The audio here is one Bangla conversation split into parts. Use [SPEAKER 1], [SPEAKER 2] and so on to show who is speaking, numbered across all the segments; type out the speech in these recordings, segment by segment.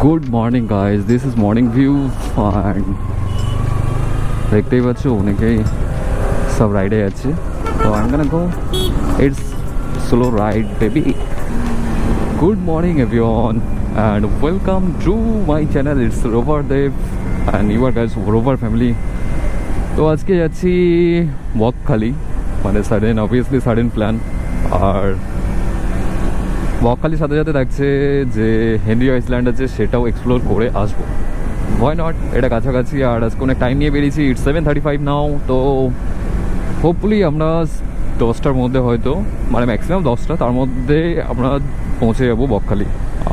[SPEAKER 1] Good morning guys, this is morning view. And দেখতেই পাচ্ছ অনেকেই সব রাইডে যাচ্ছে, তো I am gonna go it's slow ride baby. Good morning everyone and welcome to my channel, it's Roverdeb and you are guys Rover family. তো আজকে যাচ্ছি বকখালি, মানে অবভিয়াসলি সাডেন প্ল্যান। আর বকখালির সাথে সাথে থাকছে যে হেনরি আইল্যান্ড আছে, সেটাও এক্সপ্লোর করে আসবো। ভয় নট, এটা কাছাকাছি। আর আজকে অনেক টাইম নিয়ে বেরিয়েছি, ইটস 7:35 নাও। তো হোপফুলি আমরা 10টার মধ্যে, হয়তো মানে ম্যাক্সিমাম 10টা, তার মধ্যে আমরা পৌঁছে যাবো বকখালি।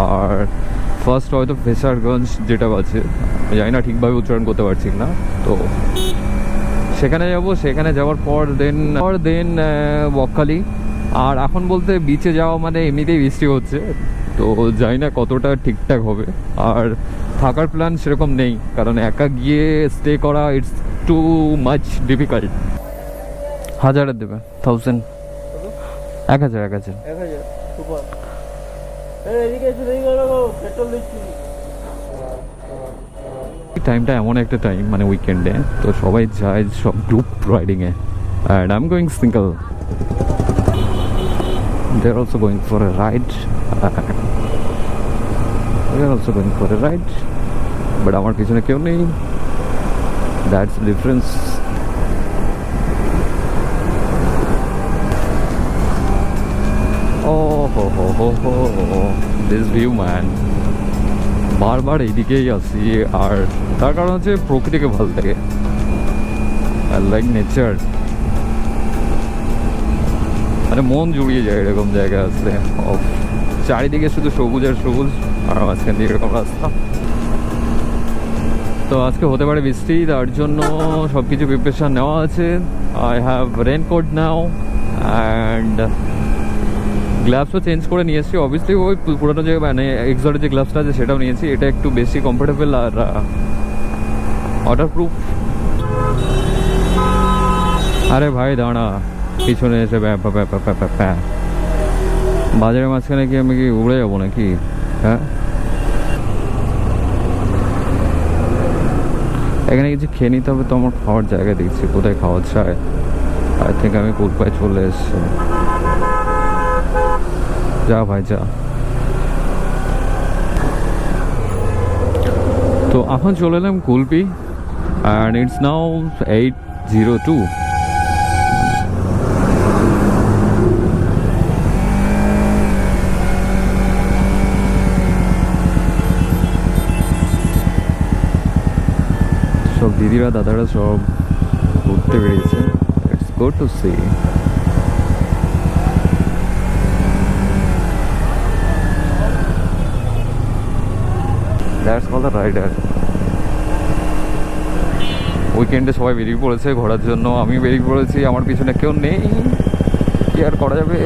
[SPEAKER 1] আর ফার্স্ট হয়তো ফেসারগঞ্জ যেটা আছে, আমি জানি না ঠিকভাবে উচ্চারণ করতে পারছি না, তো সেখানে যাব। সেখানে যাওয়ার পর দেন বকখালি। আর এখন বলতে বিচে যাওয়া মানে এমনিতেই বৃষ্টি হচ্ছে, তো জানি না কতটা ঠিকঠাক হবে। আর থাকার প্ল্যান সেরকম নেই, কারণ একা গিয়ে স্টে করা ইটস টু মাচ ডিফিকাল্ট। 1000 দেবে, 1000, 1000। টাইমটা এমন একটা টাইম, মানে উইকেন্ডে, তো সবাই যায় সব গ্রুপ রাইডিংয়ে, and I am going single. They're also going for a ride. But আমার পিছনে কেউ নেই, that's the difference. This view man, বারবার এইদিকেই আসি। আর তার কারণ হচ্ছে প্রকৃতিকে ভালো লাগে, I like nature, মানে মন জুড়িয়ে যায় এরকম জায়গায় আসলে। চারিদিকে শুধু সবুজ আর সবুজ, আর মাঝখান দিয়ে এরকম রাস্তা। তো আজকে হতে পারে বৃষ্টি, তার জন্য সব কিছু প্রিপারেশন নেওয়া আছে। I have raincoat now and গ্লাভসও চেঞ্জ করে নিয়ে এসেছি। অবভিয়াসলি ওই পুরোনো যে মানে এক্সোটিক যে গ্লাভসটা আছে সেটাও নিয়েছি, এটা একটু বেশি কমফোর্টেবল আর ওয়াটারপ্রুফ। আরে ভাই দাঁড়া, পিছনে এসে বাজারের মাঝখানে কি আমি কি উড়ে যাবো নাকি? হ্যাঁ, এখানে কিছু খেয়ে নিতে হবে, তো আমার খাওয়ার জায়গা দেখছি, কোথায় খাওয়া যায়। আই থিঙ্ক আমি কুলপায় চলে এসছি। যা ভাই যা। তো এখন চলে এলাম কুলপি, অ্যান্ড ইটস নাও 8:02। সব দিদিরা দাদারা সব ঘুরতে বেরিয়েছে, it's good to see. That's called the rider. উইকেন্ডে সবাই বেরিয়ে পড়েছে ঘোরার জন্য, আমি বেরিয়ে পড়েছি, আমার পিছনে কেউ নেই, কি আর করা যাবে।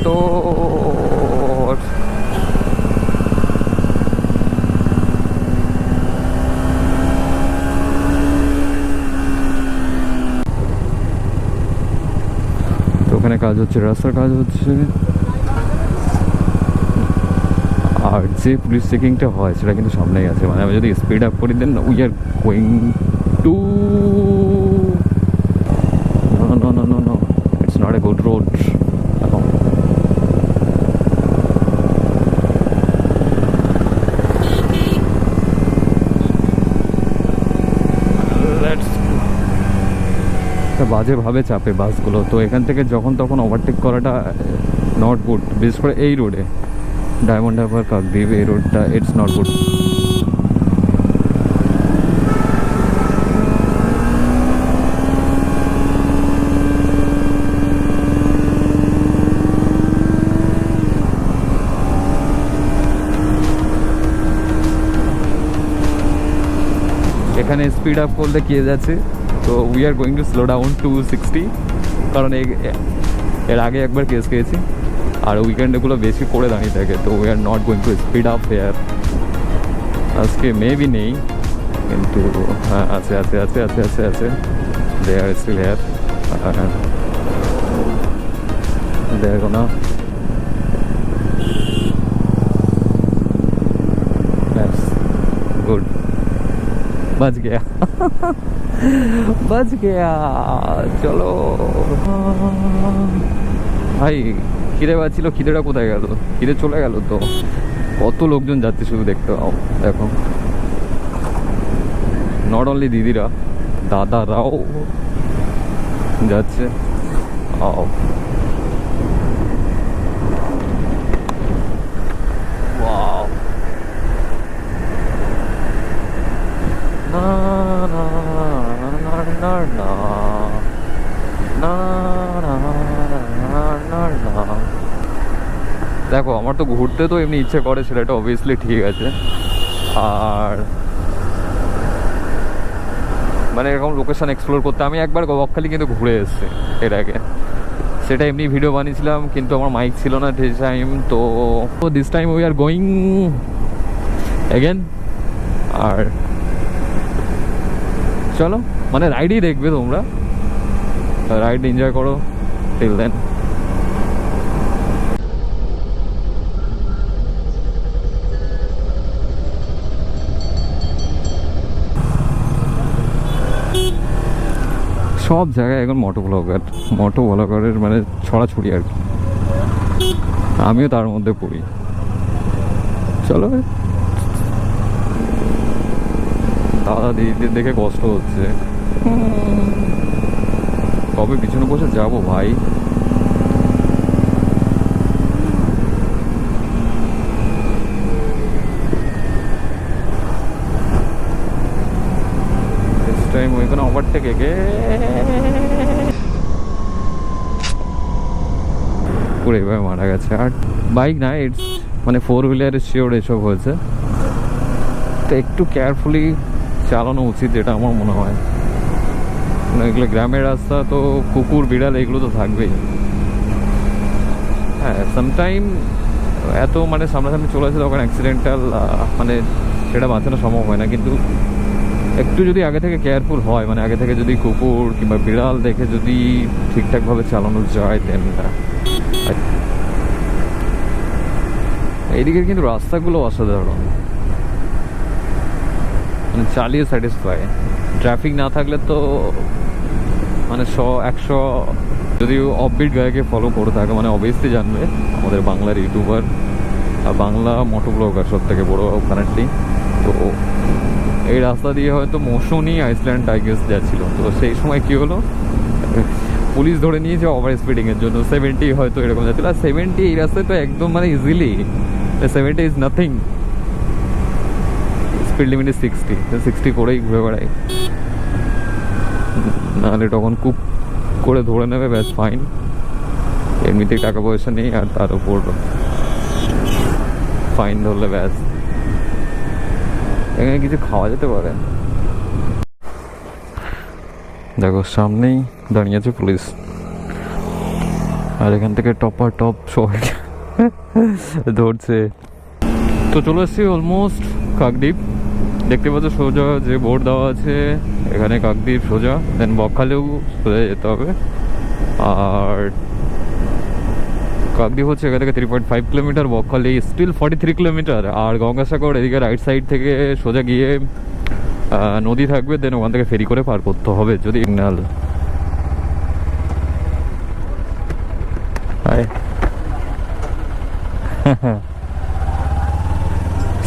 [SPEAKER 1] তো ওখানে কাজ হচ্ছে, রাস্তার কাজ হচ্ছে। আর যে পুলিশ চেকিংটা হয় সেটা কিন্তু সামনেই আছে, মানে আমি যদি স্পিড আপ করি then we are going to no, it's not a good road. বাজেভাবে চাপে বাসগুলো, তো এখান থেকে যখন তখন ওভারটেক করাটা নট গুড, বিশেষ করে এই রোডে, ডায়মন্ড হারবার কাকদ্বীপ, এই রোডটা ইটস নট গুড। এখানে স্পিড আপ করলে কেস আছে, তো we are going two slow down to 60, কারণ এর আগে একবার কেস খেয়েছি। আর উইকেন্ডেগুলো বেশি করে দাঁড়িয়ে থাকে, তো we are not going to speed up hair. আজকে মেবি নেই, কিন্তু হ্যাঁ আছে আছে আছে আছে আছে আছে দে আর স্টিল হেয়ার। দেখো না, गुड, बच गया बच गया। চলো ভাই, খিদে পাচ্ছিল, খিদেটা কোথায় গেল? খিদে চলে গেল তো। কত লোকজন যাচ্ছে শুধু দেখতে পাও, দেখো। নট অনলি দিদিরা, দাদারাও যাচ্ছে। আও ওয়াও, না না না না না না না না। দেখো, আমার তো ঘুরতে তো এমনি ইচ্ছে করে, সেটা অবভিয়াসলি ঠিক আছে। আর মানে এরকম লোকেশন এক্সপ্লোর করতে, আমি একবার বকখালি কিন্তু ঘুরে এসেছি এর আগে। সেটা এমনি ভিডিও বানিয়েছিলাম, কিন্তু আমার মাইক ছিল না দিস টাইম। তো this time we are going again. আর চলো, মানে রাইডই দেখবে তোমরা, রাইড এনজয় করো টিল দেন। সব জায়গায় এখন মোটো ব্লগারের মানে ছড়াছড়ি আর কি, আমিও তার মধ্যে পড়ি। চলো, দাদা দিদিদের দেখে কষ্ট হচ্ছে, কবে পিছনে বসে যাবো ভাই। টাইম ওই কোনো ওভারটেক এগে পুরো এভাবে মারা গেছে। আর বাইক না, ইটস মানে 4 হুইলারের শিওর এসব হয়েছে, তো একটু কেয়ারফুলি চালানো উচিত, যেটা আমার মনে হয়। এগুলো গ্রামের রাস্তা, তো কুকুর বিড়াল এগুলো তো থাকবেই। হ্যাঁ, সামটাইম এত মানে সামনাসামনি চলে আসে তখন অ্যাক্সিডেন্টাল মানে সেটা বাঁচানো সম্ভব হয় না। কিন্তু একটু যদি আগে থেকে কেয়ারফুল হয়, মানে আগে থেকে যদি কুকুর কিংবা বিড়াল দেখে যদি ঠিকঠাকভাবে চালানো যায়, দেন এইদিকের কিন্তু রাস্তাগুলো অসাধারণ, মানে চালিয়ে স্যাটিসফাই। ট্রাফিক না থাকলে তো মানে 100 যদি অফবিট গায়কে ফলো করে থাকে, মানে অবভিয়াসলি জানবে আমাদের বাংলার ইউটিউবার আর বাংলা মোটো ব্লগার সব থেকে বড় কানেক্টিং। তো এই রাস্তা দিয়ে হয়তো মৌসুমি আইসল্যান্ড টাইগার্স যাচ্ছিল, তো সেই সময় কি হলো, পুলিশ ধরে নিয়েছে ওভার স্পিডিংয়ের জন্য। 70 হয়তো এরকম যাচ্ছিল, আর 70 এই রাস্তায় তো একদম মানে easily 70 is nothing. Speed limit 60 করেই ঘুরে বেড়াই, নাহলে তখন খুব করে ধরে নেবে, ব্যাস ফাইন। এমনিতেই টাকা পয়সা নেই, আর তার উপর ফাইন ধরলে ব্যাস। এখানে কিছু খাওয়া যেতে পারে। দেখো, সামনেই দাঁড়িয়ে আছে পুলিশ, আর এখান থেকে টপ সবাই ধরছে। তো চলে এসছি অলমোস্ট কাকদ্বীপ। দেখতে পাচ্ছ সোজা যে বোর্ড দেওয়া আছে এখানে, কাকদ্বীপ সোজা, দেন বকখালিও সোজা যেতে হবে। আর কাকদ্বীপ হচ্ছে এখান থেকে 3.5 কিলোমিটার, বকখালি স্টিল 43 কিলোমিটার। আর গঙ্গাসাগর এদিকে রাইট সাইড থেকে সোজা গিয়ে নদী থাকবে, দেন ওখান থেকে ফেরি করে পার করতে হবে। যদি সিগন্যাল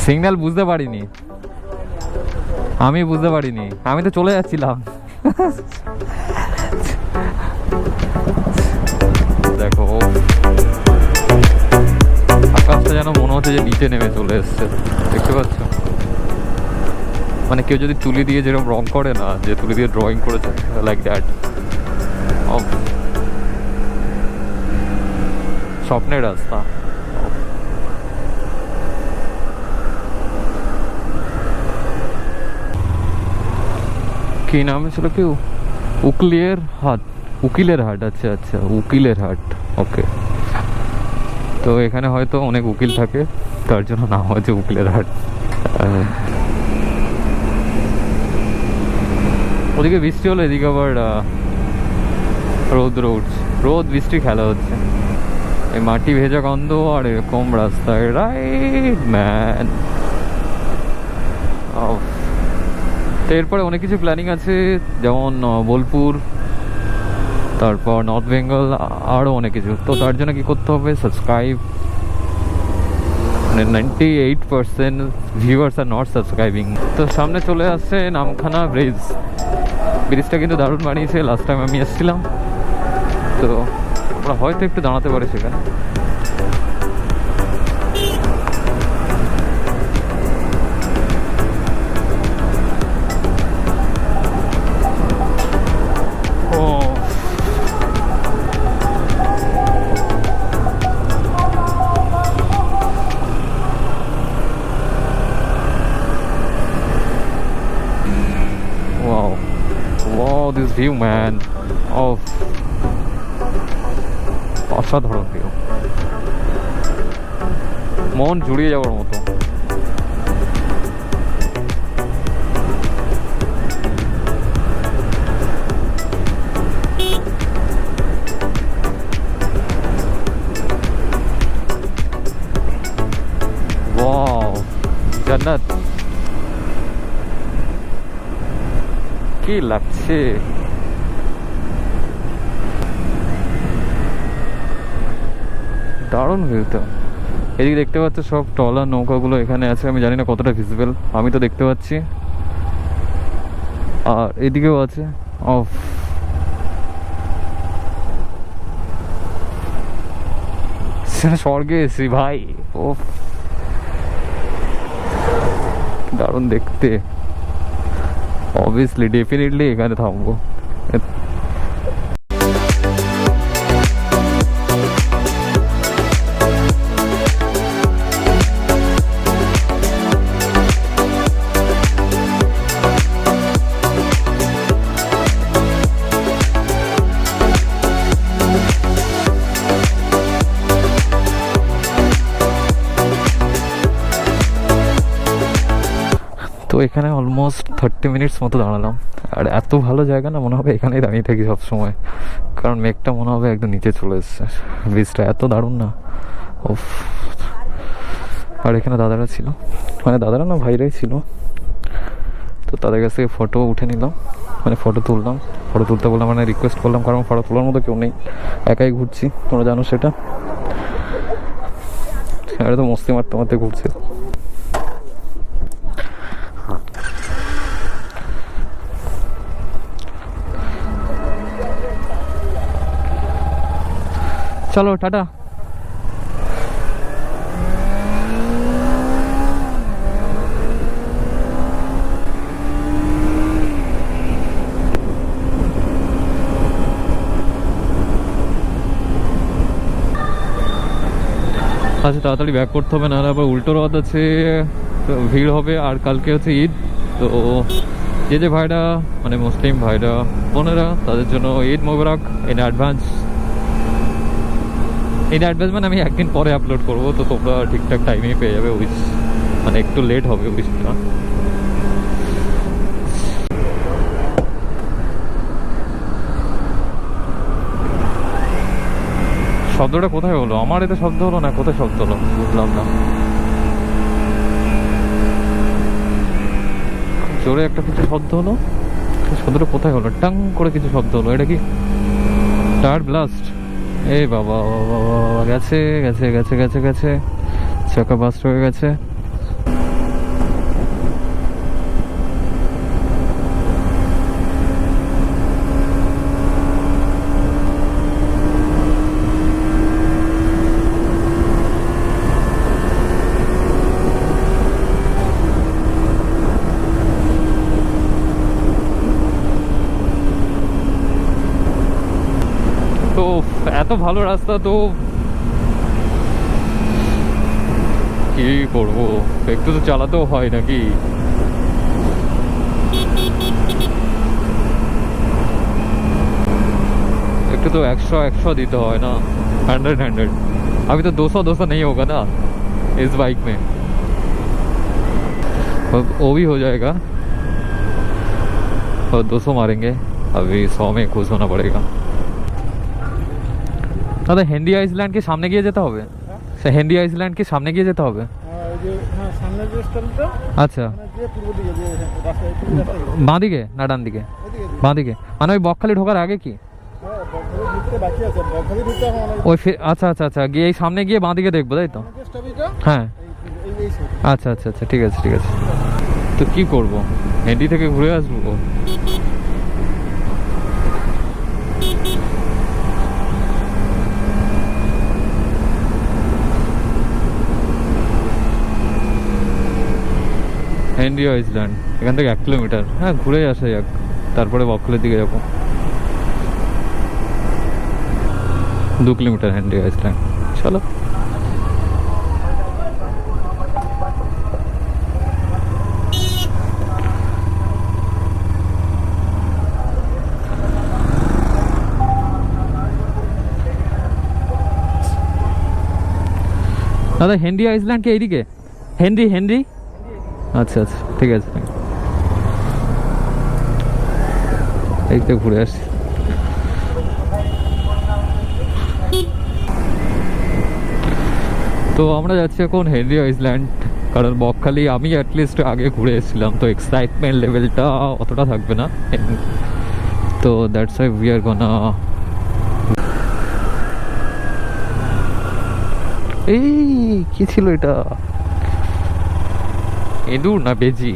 [SPEAKER 1] সিগন্যাল বুঝতে পারিনি, আমি বুঝতে পারিনি, আমি তো চলে যাচ্ছিলাম। দেখো, আকাশটা যেন মনে হচ্ছে যে নিচে নেমে চলে এসছে, দেখতে পাচ্ছ? মানে কেউ যদি তুলি দিয়ে যেরকম রং করে না, যে তুলি দিয়ে ড্রয়িং করেছে, লাইক দ্যাট। স্বপ্নের রাস্তা। কি নাম ছিল কেউ? উকিলের হাট। আচ্ছা আচ্ছা, উকিলের হাট, ওকে। তো এখানে হয়তো অনেক উকিল থাকে, তার জন্য নাম হচ্ছে উকিলের হাট। ওদিকে বৃষ্টি হলো, এদিকে আবার রোদ বৃষ্টি খেলা হচ্ছে। এই মাটি ভেজা গন্ধ আর এরকম রাস্তায় রাইড ম্যান। তো এরপরে অনেক কিছু প্ল্যানিং আছে, যেমন বোলপুর, তারপর নর্থ বেঙ্গল, আরও অনেক কিছু। তো তার জন্য কী করতে হবে, সাবস্ক্রাইব। মানে 98% ভিউয়ার্স আর নট সাবস্ক্রাইবিং। তো সামনে চলে আসছে নামখানা ব্রিজ। ব্রিজটা কিন্তু দারুণ বানিয়েছে, লাস্ট টাইম আমি এসেছিলাম। তো আমরা হয়তো একটু দাঁড়াতে পারি সেখানে। This view, man, of অসাধারণ ভিউ, মন জুড়িয়ে যাওয়ার মতো। ওয়াও, জান্নাত, কি লাগছে। দারুণ ভিউ। তো এদিকে দেখতে পাচ্ছ সব ট্রলার নৌকাগুলো এখানে আছে, আমি জানি না কতটা ভিজিবল, আমি তো দেখতে পাচ্ছি। আর এদিকেও আছে। অফ, স্বর্গে এসি ভাই। ওফ, দারুণ দেখতে। অবভিয়াসলি ডেফিনেটলি এখানে থামবো। তো এখানে অলমোস্ট 30 মিনিটস মতো দাঁড়ালাম। আর এত ভালো জায়গা না, মনে হবে এখানেই দাঁড়িয়ে থাকি সব সময়, কারণ মেঘটা মনে হবে একদম নিচে চলে এসছে। ব্রিজটা এত দারুণ না। ওফ। আর এখানে দাদারা ছিল, মানে দাদারা না, ভাইরাই ছিল। তো তাদের কাছ থেকে ফটো উঠে নিলাম, মানে ফটো তুললাম। ফটো তুলতে বললাম, মানে রিকোয়েস্ট করলাম, কারণ ফটো তোলার মতো কেউ নেই, একাই ঘুরছি, তোমরা জানো সেটা। এটা তো মস্তি মারতে মারতে ঘুরছে। চলো টাটা। আচ্ছা, তাড়াতাড়ি ব্যাক করতে হবে, নাহলে আবার উল্টো রথ আছে, ভিড় হবে। আর কালকে হচ্ছে ঈদ। তো যে ভাইরা, মানে মুসলিম ভাইরা বোনেরা, তাদের জন্য ঈদ মোবারক ইন অ্যাডভান্স। এই অ্যাডভার্টাইজমেন্ট আমি একদিন পরে আপলোড করবো, তো তোমরা ঠিকঠাক টাইমেই পেয়ে যাবে। উইশ, মানে একটু লেট হবে উইশটা। শব্দটা কোথায় হলো? আমার এতে শব্দ হলো না, কোথায় শব্দ হলো বুঝলাম না। জোরে একটা কিছু শব্দ হলো, শব্দটা কোথায় হলো? টাং করে কিছু শব্দ হলো, এটা কি টায়ার ব্লাস্ট? এই বাবা, গেছে গেছে গেছে গেছে গেছে, চাকা বাস্ট হয়ে গেছে। তো এত ভালো রাস্তা, তো কি করবো, একটু তো চালাতেও হয় নাকি। একটু तो 100 देते हो ना, 100। अभी तो 200 नहीं होगा ना इस बाइक में, वो भी हो जाएगा। और 200 मारेंगे, अभी 100 में खुश होना पड़ेगा। দাদা হেন্ডি আইল্যান্ড কি সামনে গিয়ে যেতে হবে? হেন্ডি আইল্যান্ড কি সামনে গিয়ে যেতে হবে?
[SPEAKER 2] সামনে যে স্ট্যান্ডটা
[SPEAKER 1] আচ্ছা,
[SPEAKER 2] মানে যে পূর্ব দিকে যে রাস্তায়
[SPEAKER 1] বাঁ দিকে না ডান দিকে? বাঁ দিকে, মানে ওই বকখালি ঢোকার আগে কি?
[SPEAKER 2] হ্যাঁ বকখালি ঢুকতে বাকি আছে, বকখালি ঢুকতে এখন অনেক
[SPEAKER 1] ওই আচ্ছা আচ্ছা আচ্ছা, গিয়ে এই সামনে গিয়ে বাঁ দিকে দেখবো, তাই তো?
[SPEAKER 2] যে স্টপেজটা
[SPEAKER 1] হ্যাঁ,
[SPEAKER 2] এই সাইড।
[SPEAKER 1] আচ্ছা আচ্ছা আচ্ছা, ঠিক আছে ঠিক আছে। তো কি করব, হেন্ডি থেকে ঘুরে আসবো? হেনরি আইল্যান্ড এখান থেকে 1 কিলোমিটার। হ্যাঁ, ঘুরে আসা যাক, তারপরে বকখালির দিকে যাবো। 2 কিলোমিটার হেনরি আইল্যান্ড, চলো। দাদা, হেনরি আইল্যান্ড কি এইদিকে? হেনরি হেনরি আচ্ছা আচ্ছা, ঠিক আছে, এই তো ঘুরে আসছি। তো আমরা যাচ্ছি এখন হেনরি আইল্যান্ড, কারণ বকখালি আমি অ্যাটলিস্ট আগে ঘুরে এসেছিলাম, তো এক্সাইটমেন্ট লেভেলটা অতটা থাকবে না। তো দ্যাটস ওয়াই উই আর গোনা। এই কি ছিল এটা, ইঁদুর না বেজি?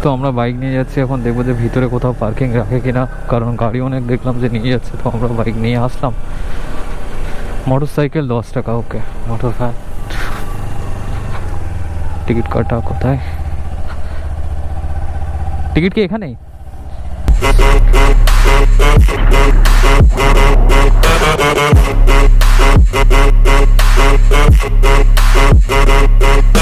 [SPEAKER 1] তো আমরা বাইক নিয়ে যাচ্ছি এখন, দেখবো যে ভিতরে কোথাও পার্কিং রাখে কিনা, কারণ গাড়ি অনেক দেখলাম যে নিয়ে যাচ্ছে, তো আমরা বাইক নিয়ে আসলাম। মোটর সাইকেল 10 টাকা, ওকে। মোটর ভ্যান, টিকিট কাটা কোথায়? টিকিট কি এখানেই?